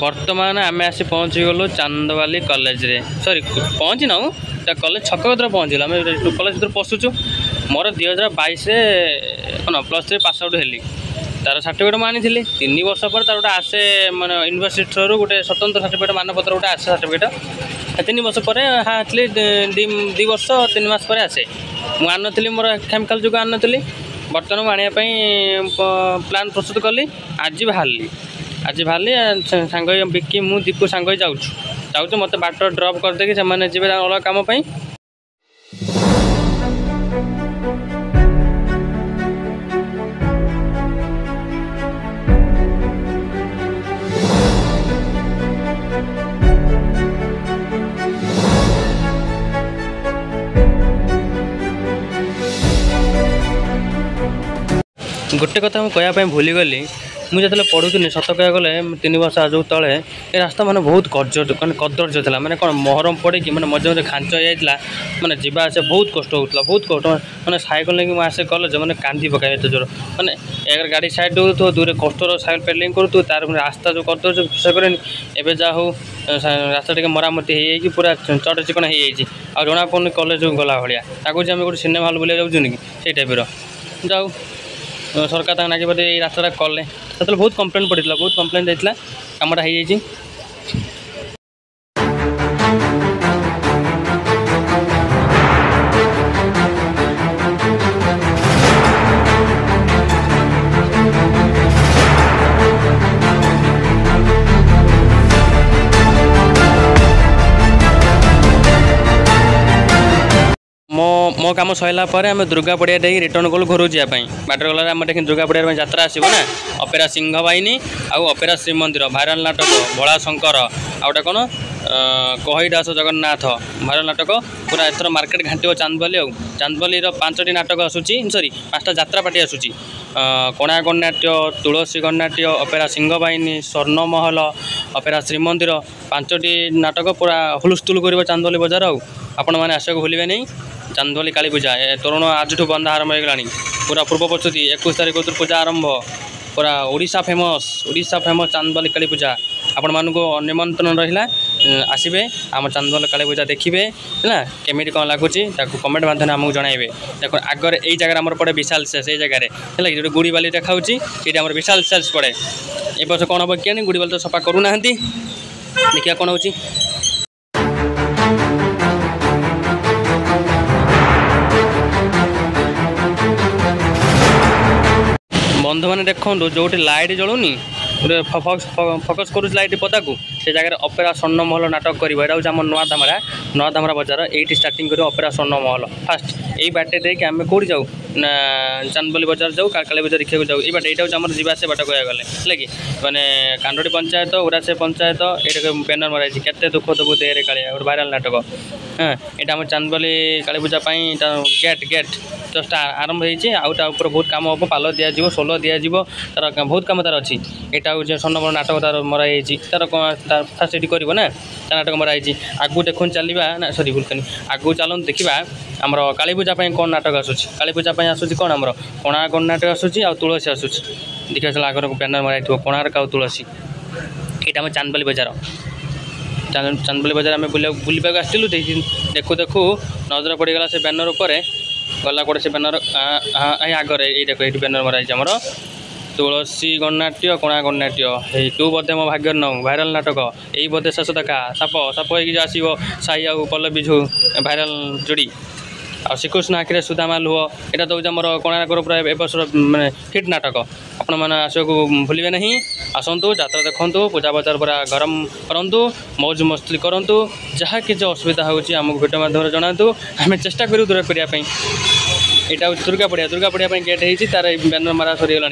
बर्तमान आम आसी पहुँची गलु चांदवाली कॉलेज रे सॉरी पहुँची ना कॉलेज छक भर पहुँचल आम कॉलेज भर पशुचु मोर 2022 कौन +3 पास आउट हेली तार सर्टिफिकेट मुझे 3 वर्ष पर तार गोटे आसे माने यूनिवर्सिटी थ्रू गोटे स्वतंत्र सर्टिफिकेट मानपत्र गोटे आसे सर्टिफिकेट 3 वर्ष पर हाँ आनी 2 वर्ष 3 मास पर आसे मुझे आनी मोर केमिकल जुग आनी बर्तमान आने प्लान प्रस्तुत कली आज बाहरी सांग बिकी मु दीपू सांग जाऊँ मत बाट ड्रप करदे से जी अलग कम गोटे कथा मुझे कहवाई भूली गली मुझे पढ़ुनी सत कह गले 3 वर्ष आज तले ये रास्ता माने बहुत कदर्य था माने कौन महरम पड़ी मैंने मजे मजे खांच जाइला माने जीवा आसे बहुत कष्ट होता बहुत कष्ट मैंने सैकल लेकिन आसे कॉलेज मैंने कांदी पकाए एत जोर मैंने एक गाड़ी साइड दो दूर कष्टर सैकल पेडलिंग करूँ तार रास्ता जो करदे विश्वास करें एवं जहाँ हो रास्ता टे मरामती हो पूरा चट चिकन हो जना पड़े कॉलेज गला भाया आम गोटे सिनेमा हल बुला जाऊँ कि से टाइप जाऊ सरकार तक नागी बोधे ये रास्ता कले से बहुत कम्प्लेन पड़ा बहुत कम्प्लेन जाइए कमटा हो मो कम सरला आम दुर्गा पड़िया दे रिटर्न कलु घर जावाई बाटर गला आम देखिए दुर्गा पड़िया यात्रा आसो ना अपेरा सिंह बाहिनी आउ अपेरा श्रीमंदिर भाइराल नाटक भोला शंकर आउटा कौन कही दास जगन्नाथ भाइराल नाटक पूरा एथर मार्केट घाटी चांदबाली चांदबाली 5टी नाटक आसूची सॉरी 5टा यात्रा पार्टी आसूची कणा गणनाट्य तुलसी गणनाट्य अपेरा सिंह बाहिनी स्वर्णमहल अपेरा श्रीमंदिर 5टी नाटक पूरा हुलस्थुल कर चांदबाली बजार आपण मैंने आसक भूलें नहीं चांदबाली काली पूजा तोरण आज बंदा आरंभ हो पूरा पूर्व प्रस्तुति 21 तारिख पूजा आरंभ पूरा ओडिशा फेमस चांदबाली काली पूजा आपण मानक निमंत्रण रहा आसबे आम चांदबाली काली पूजा देखिए है केमी कौन लगुच कमेंट माध्यम आमको जनइबे देखो आगर यही जगह आम पड़े विशाल सेल्स ये जगह है जो गुड़ी बाली देखा ये आम विशाल सेल्स पड़े ए वर्ष कौन हम क्या गुड़ी बाली तो सफा करूना देखिए कौन हो बंधु मैंने देखो जो लाइट जलूनी फोकस करूँ लाइट पता को से जगह अपेरा स्वर्णमहल नाटक कर नुआ धामरा बजार ये स्टार्टिंग कर अपेरा स्वर्णमहल फास्ट यही बाटे देख आम कौटी जाऊ ना चांदबाली बजार जाऊ काली बजार देखा जाऊ ये बाटे यहाँ आम जावास बाट कह गले है कि मैंने कांडोटी पंचायत उरासे पंचायत ये बैनर मराई केते दुख दबू देहरे कालिया गोटे भाइराल नाटक हाँ यहाँ आम चांदबाली काली पूजा गेट जस्ट आरंभ होता बहुत कम हम पाल दिज्व सोल दिज्व तार बहुत कम तार अच्छी यहाँ हूँ स्वर्णमहल नाटक तार मराई तार फास्ट कर ना नाटक मराई आगू देखुन चलवा ना सरी भूलनी आगू चलते देखा आमर काली पूजा कौन नाटक आसूसी काली पूजा आसूसी कौन आमर कोणार्क नाटक आसूसी आ तुलसी आसूसी देखा चल आगर बैनर मराई कोणार्क आ तुलसी यहाँ आम चांदबाली बजार चांदबाली बजार आम बुलवाक आसलु देखू देखू नजर पड़गला से बैनर उपर गला कौटे से बैनर आगर ये देख ये बैनर मराई आमर तुलसी गणनाट्य कणा गणनाट्य ये तू बोधे मो भाग्य नौ भाइराल नाटक यही बोधे शेष देखा साप साप हो आसो साई आउ पल्लवीझु भाइराल जोड़ी आ श्रीकृष्ण आखिरे सुदामा लुह यहाँ दूसरे आमर कोणार्कर पूरा एवर्षर मानने हिट नाटक आपण मैंने आसक भूलें नहीं आसतु यात्रा देखु पूजा बजार पूरा गरम करूँ मौज मस्ती करूँ जहाँ कि असुविधा होमको भिडियो माध्यम जनातु आम चेष्टा करूँ दूर करने यहाँ हूँ दुर्गा पड़िया गेट होती तार बैनर मारा सरीगला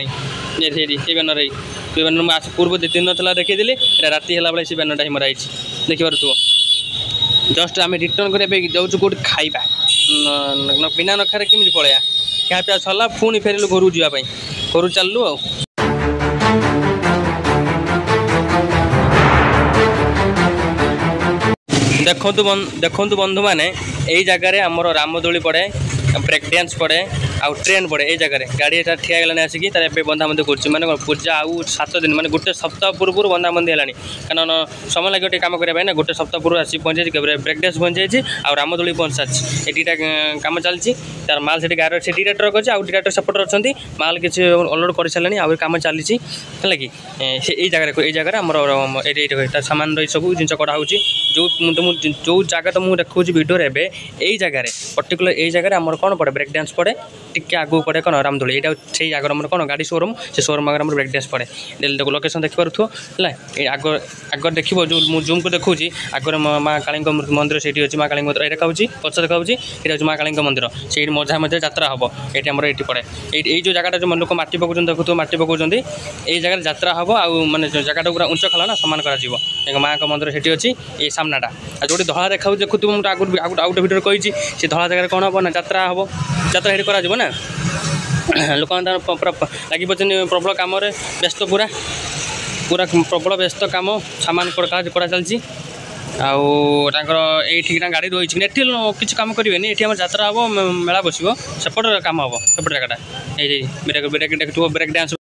ये बैनर ये बैनर पूर्व 2 दिन ना देखी राति है बेले से बैनरटा ही मराई देखिए जस्ट आम रिटर्न करके जाऊँ कौट खाइबा बिना नखारे केमी पलैया क्या पिया सरला पुणी फेरलु घर जावाई घर चलू आ देखु बंधु मैंने यही जगार आमर रामदोली पड़े ब्रेक डांस पड़े आउ ट्रेन पड़े ये जगह गाड़ी एटा ठिया गलानी आसिकी तार एबे बंधाबंधी करछि माने पूजा आउ 7 दिन माने गोटे सप्ताह पूर्व बंधाबंधी हेलानी कारण समय लगे गोटे काम करिया ना गोटे सप्ताह पूर्व आसी पहुंचे ब्रेक डांस पहुंचे आ रामदोली पहुंच सारी ए दुटा काम चलछि तार माल से गार से दुटा ट्रक अछि आ दुटा सपोर्टर अछंती माल किछि अनलोड कर सारलानी आ काम चलछि हला कि ए जगह हमर एटा सामान रही सब जिनस कड़ा होछि जो जगह तो मुझे देखा वीडियो एबे यही जगह पर्टिकुलर यही जगह आम कौन पड़े ब्रेक डांस पड़े टिके आगू पड़े कौन रामदोली यहाँ से जगह आम कौन गाड़ी शोरूम से शोरूम आगे ब्रेक डांस पड़े देखो लोकेशन देखिपो है आग देखो जो मुझे जूम को देखा आगर माँ काली मंदिर से अच्छी माँ काली मंदिर ये देखा पच देखा ये माँ काली मंदिर से मझा मझे यात्रा हम ये आम ये पड़े ये जो जगह जो लोक माटी पकाउन देखो माटी पकाउं ये जगह यात्रा हम आउ माने जगह पूरा उच्च खला ना सामान कर माँ का मंदिर से अच्छी ये सामनाटा जो धला देखा देखु मुझे आगे आउट भिडियो कही से धला जगह कौन हम ना यात्रा हम यात्रा ये करा लोक लगे प्रबल कम व्यस्त पूरा पूरा प्रबल व्यस्त कम सामान करा चलती आउर गाड़ी रही किसी कम करेंगे ये यात्रा हम मेला बस सेपट कम हम सेपट जगह ब्रेक डांस